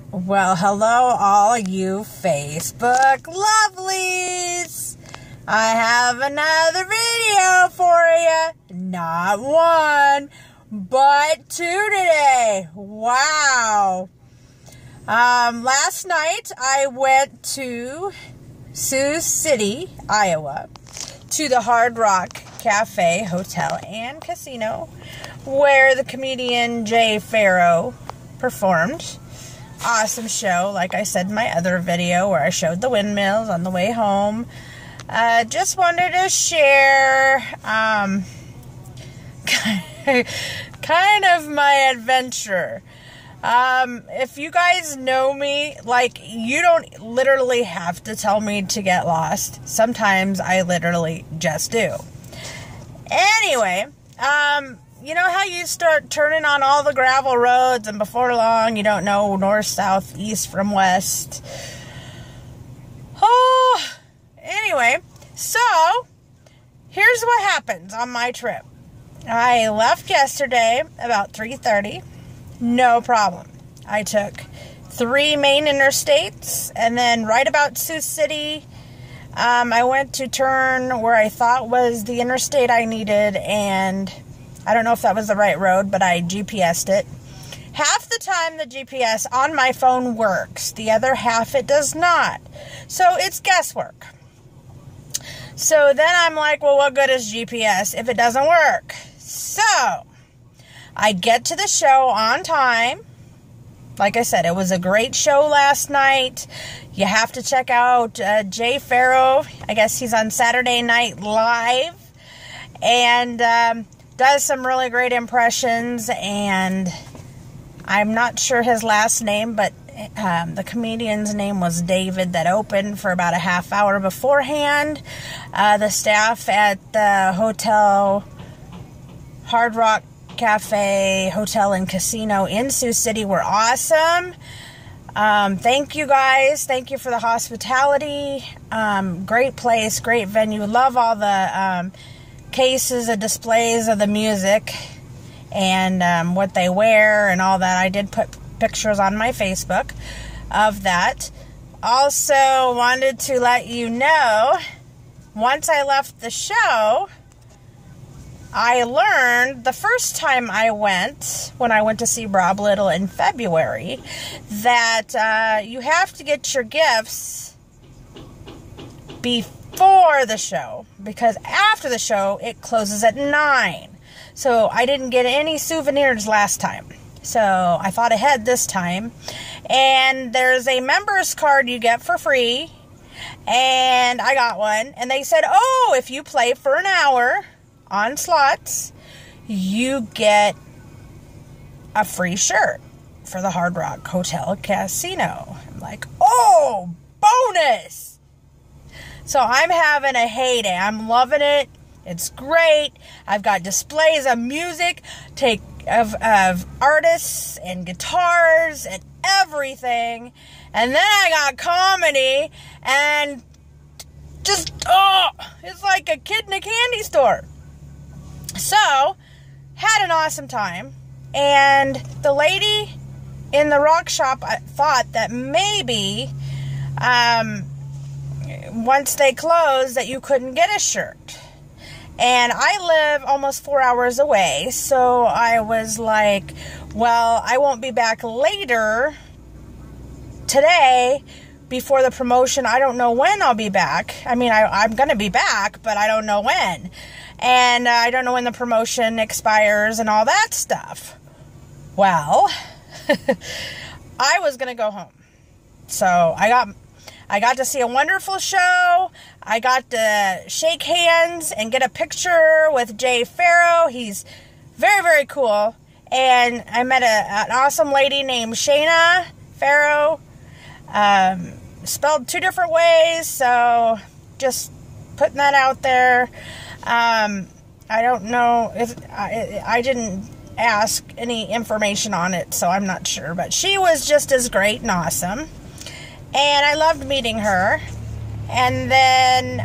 Well, hello all you Facebook lovelies. I have another video for you. Not one, but two today. Wow. Last night I went to Sioux City, Iowa, to the Hard Rock Cafe, Hotel, and Casino, where the comedian Jay Farrow performed. Awesome show, like I said in my other video where I showed the windmills on the way home. Just wanted to share kind of my adventure. If you guys know me, like, you don't literally have to tell me to get lost. Sometimes I literally just do. Anyway, you know how you start turning on all the gravel roads and before long you don't know north, south, east from west? Oh, anyway, so here's what happens on my trip. I left yesterday about 3:30. No problem. I took 3 main interstates, and then right about Sioux City, I went to turn where I thought was the interstate I needed, and I don't know if that was the right road, but I GPS'd it. Half the time the GPS on my phone works. The other half it does not. So it's guesswork. So then I'm like, well, what good is GPS if it doesn't work? So I get to the show on time. Like I said, it was a great show last night. You have to check out Jay Farrow. I guess he's on Saturday Night Live. And does some really great impressions. And I'm not sure his last name, but the comedian's name was David, that opened for about a half hour beforehand. The staff at the hotel, Hard Rock Cafe, Hotel, and Casino in Sioux City were awesome. Thank you guys. Thank you for the hospitality. Great place, great venue. Love all the cases and displays of the music and what they wear and all that. I did put pictures on my Facebook of that. Also wanted to let you know, once I left the show, I learned the first time I went, when I went to see Rob Little in February, that you have to get your gifts before the show, because after the show it closes at 9. So I didn't get any souvenirs last time, so I thought ahead this time. And there's a member's card you get for free, and I got one, and they said, oh, if you play for an hour on slots, you get a free shirt for the Hard Rock Hotel Casino. I'm like, oh, bonus! So I'm having a heyday. I'm loving it. It's great. I've got displays of music, of artists and guitars and everything. And then I got comedy, and just, oh, it's like a kid in a candy store. So, had an awesome time. And the lady in the rock shop thought that maybe once they closed that you couldn't get a shirt. And I live almost 4 hours away, so I was like, well, I won't be back later today before the promotion. I don't know when I'll be back. I mean, I'm going to be back, but I don't know when. And I don't know when the promotion expires and all that stuff. Well, I was going to go home. So I got to see a wonderful show. I got to shake hands and get a picture with Jay Farrow. He's very, very cool. And I met an awesome lady named Shayna Farrow. Spelled 2 different ways, so just putting that out there. I don't know if I didn't ask any information on it, so I'm not sure, but she was just as great and awesome, and I loved meeting her. And then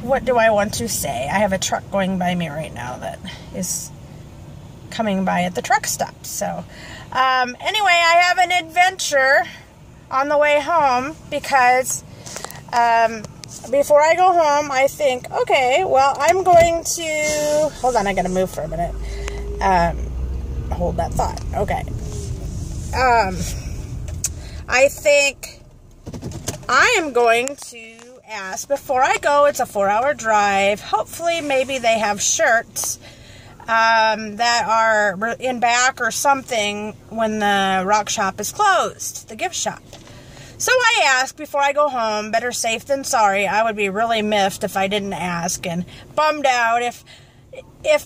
what do I want to say? I have a truck going by me right now that is coming by at the truck stop. So, anyway, I have an adventure on the way home because, before I go home, I think, okay, well, I'm going to, hold on, I gotta move for a minute. Hold that thought. Okay. I think I am going to ask, before I go, it's a 4-hour drive. Hopefully, maybe they have shirts that are in back or something when the rock shop is closed, the gift shop. So I asked before I go home, better safe than sorry. I would be really miffed if I didn't ask, and bummed out if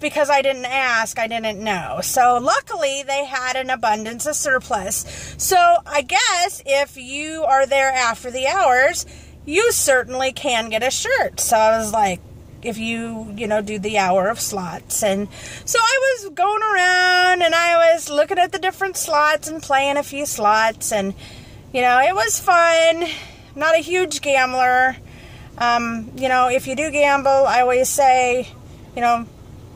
because I didn't ask, I didn't know. So luckily they had an abundance of surplus. So I guess if you are there after the hours, you certainly can get a shirt. So I was like, if you do the hour of slots. And so I was going around and I was looking at the different slots and playing a few slots, and it was fun. I'm not a huge gambler. If you do gamble, I always say,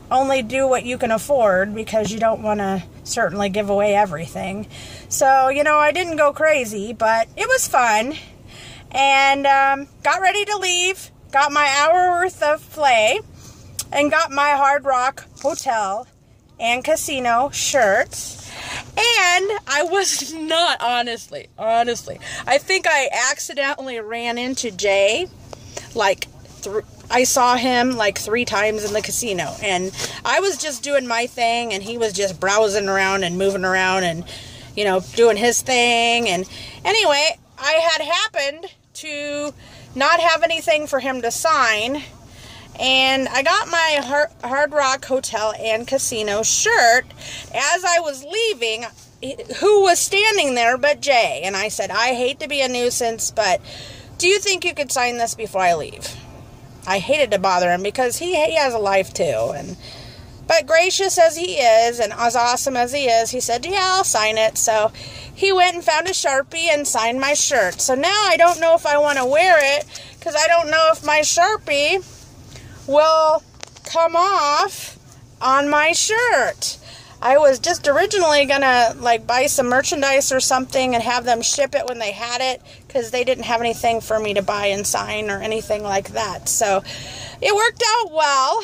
only do what you can afford, because you don't want to certainly give away everything. So, I didn't go crazy, but it was fun. And got ready to leave, got my hour worth of play, and got my Hard Rock Hotel and Casino shirt. And I was not, honestly, I think I accidentally ran into Jay, I saw him 3 times in the casino, and I was just doing my thing, and he was just browsing around and moving around and, doing his thing. And anyway, I had happened to not have anything for him to sign, and I got my Hard Rock Hotel and Casino shirt. As I was leaving, who was standing there but Jay? And I said, I hate to be a nuisance, but do you think you could sign this before I leave? I hated to bother him because he has a life too. But gracious as he is and as awesome as he is, he said, yeah, I'll sign it. So he went and found a Sharpie and signed my shirt. So now I don't know if I want to wear it, because I don't know if my Sharpie will come off on my shirt. I was just originally gonna buy some merchandise or something and have them ship it when they had it, because they didn't have anything for me to buy and sign or anything like that. So it worked out well.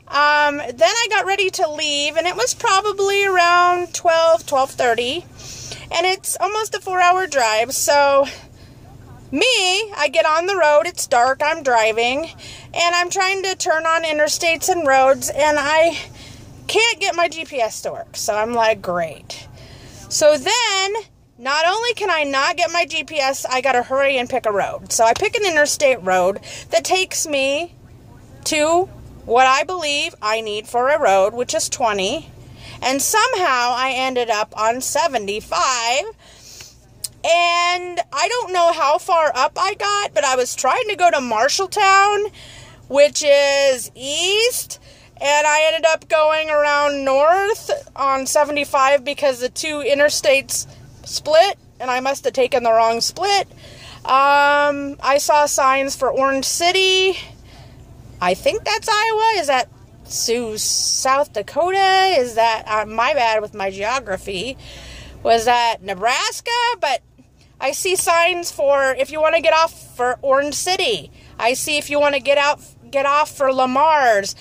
Then I got ready to leave, and it was probably around 12:30, and it's almost a 4-hour drive. So I get on the road, it's dark, I'm driving, and I'm trying to turn on interstates and roads, and I can't get my GPS to work. So I'm like, great. So then, not only can I not get my GPS, I gotta hurry and pick a road. So I pick an interstate road that takes me to what I believe I need for a road, which is 20. And somehow I ended up on 75. And I don't know how far up I got, but I was trying to go to Marshalltown, which is east. And I ended up going around north on 75 because the 2 interstates split, and I must have taken the wrong split. I saw signs for Orange City. I think that's Iowa. Is that South Dakota? Is that, my bad with my geography. Was that Nebraska? But I see signs for if you want to get off for Orange City. I see if you want to get off for Lamar's.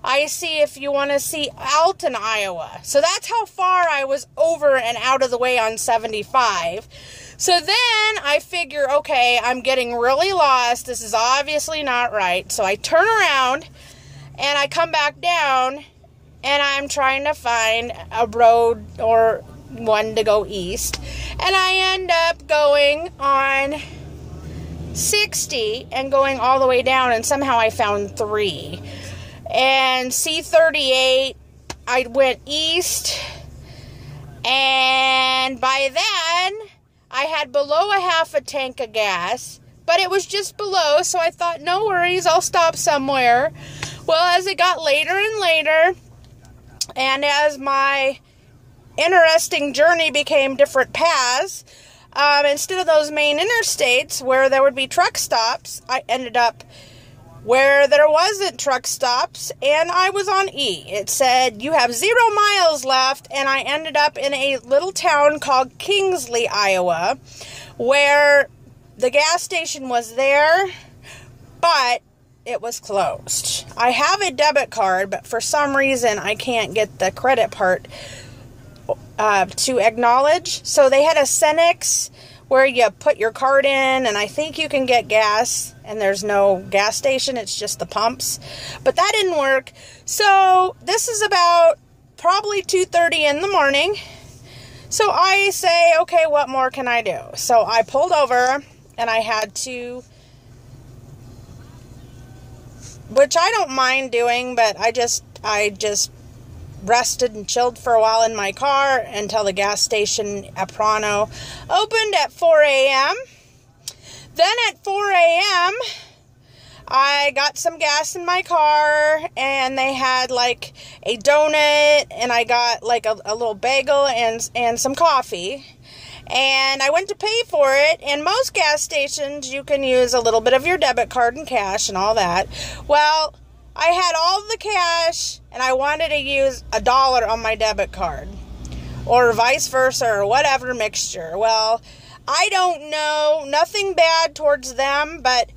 I see if you want to see Alton, Iowa. So that's how far I was over and out of the way on 75. So then I figure, okay, I'm getting really lost. This is obviously not right. So I turn around and I come back down, and I'm trying to find a road or one to go east. And I end up going on 60 and going all the way down, and somehow I found 3. And C38, I went east, and by then, I had below a half a tank of gas, but it was just below, so I thought, no worries, I'll stop somewhere. Well, as it got later and later, and as my interesting journey became different paths, instead of those main interstates where there would be truck stops, I ended up where there wasn't truck stops, and I was on E. It said, you have 0 miles left, and I ended up in a little town called Kingsley, Iowa, where the gas station was there, but it was closed. I have a debit card, but for some reason I can't get the credit part to acknowledge. So they had a Cenex where you put your card in, and I think you can get gas, and there's no gas station, it's just the pumps. But that didn't work. So this is about probably 2:30 in the morning. So I say, okay, what more can I do? So I pulled over, and I had to, which I don't mind doing, but I just rested and chilled for a while in my car until the gas station at Prano opened at 4 a.m. Then at 4 a.m., I got some gas in my car, and they had like a donut, and I got like a little bagel and some coffee. And I went to pay for it. In most gas stations, you can use a little bit of your debit card and cash and all that. Well, I had all the cash, and I wanted to use $1 on my debit card, or vice versa, or whatever mixture. Well, I don't know, nothing bad towards them, but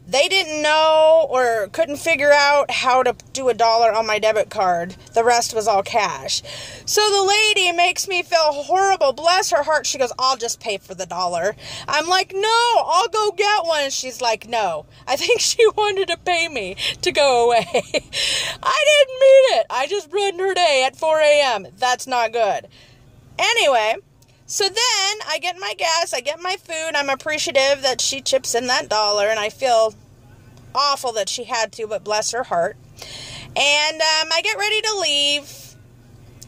they didn't know or couldn't figure out how to do $1 on my debit card. The rest was all cash. So the lady makes me feel horrible. Bless her heart. She goes, I'll just pay for the $1. I'm like, no, I'll go get one. She's like, no. I think she wanted to pay me to go away. I didn't mean it. I just ruined her day at 4 a.m. That's not good. Anyway, so then I get my gas, I get my food. I'm appreciative that she chips in that $1, and I feel awful that she had to, but bless her heart. And I get ready to leave,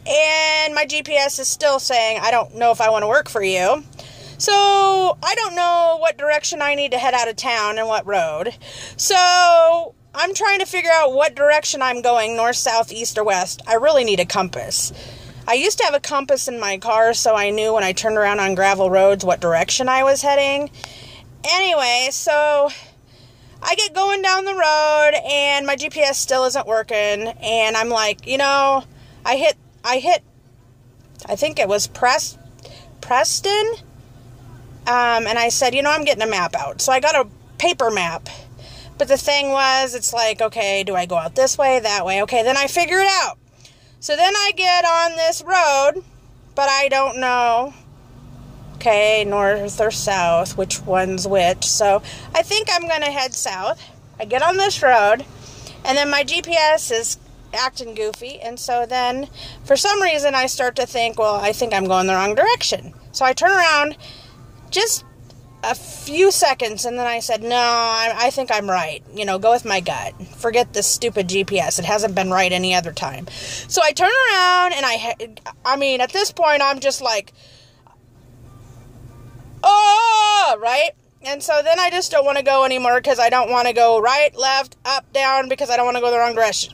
and my GPS is still saying, I don't know if I want to work for you. So I don't know what direction I need to head out of town and what road. So I'm trying to figure out what direction I'm going, north, south, east, or west. I really need a compass. I used to have a compass in my car, so I knew when I turned around on gravel roads what direction I was heading. Anyway, so I get going down the road, and my GPS still isn't working, and I'm like, you know, I hit, I think it was Preston, and I said, you know, I'm getting a map out. So I got a paper map, but the thing was, it's like, okay, do I go out this way, that way? Okay, then I figure it out. So then I get on this road, but I don't know, okay, north or south, which one's which. So I think I'm going to head south. I get on this road, and then my GPS is acting goofy. And so then, for some reason, I start to think, well, I think I'm going the wrong direction. So I turn around just a few seconds, and then I said, no, I think I'm right. You know, go with my gut. Forget this stupid GPS. It hasn't been right any other time. So I turn around, and I mean, at this point, I'm just like, oh, right? And so then I just don't want to go anymore, because I don't want to go right, left, up, down, because I don't want to go the wrong direction.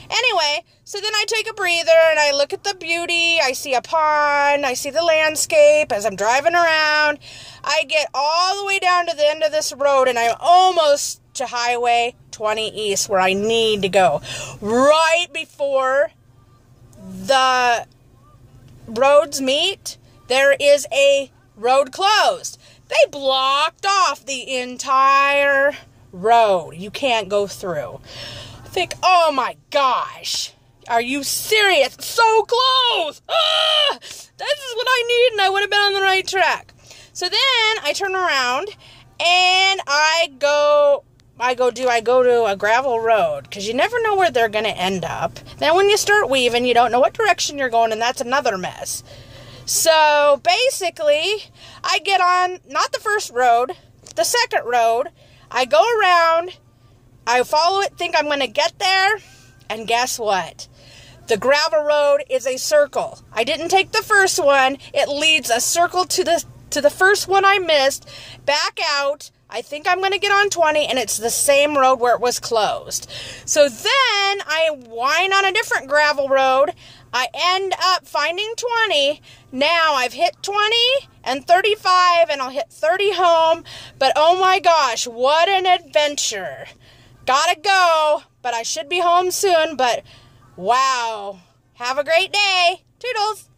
Anyway, so then I take a breather, and I look at the beauty. I see a pond. I see the landscape as I'm driving around. I get all the way down to the end of this road, and I'm almost to Highway 20 East, where I need to go. Right before the roads meet, there is a road closed. They blocked off the entire road. You can't go through. I think, oh my gosh, are you serious? So close! Ah, this is what I need, and I would have been on the right track. So then I turn around, and do I go to a gravel road? Because you never know where they're going to end up. Then when you start weaving, you don't know what direction you're going, and that's another mess. So basically, I get on, not the first road, the second road. I go around, I follow it, think I'm going to get there, and guess what? The gravel road is a circle. I didn't take the first one. It leads a circle to the first one I missed, back out. I think I'm going to get on 20, and it's the same road where it was closed. So then I wind on a different gravel road. I end up finding 20. Now I've hit 20 and 35, and I'll hit 30 home. But oh my gosh, what an adventure. gotta go, but I should be home soon. But wow, have a great day. Toodles.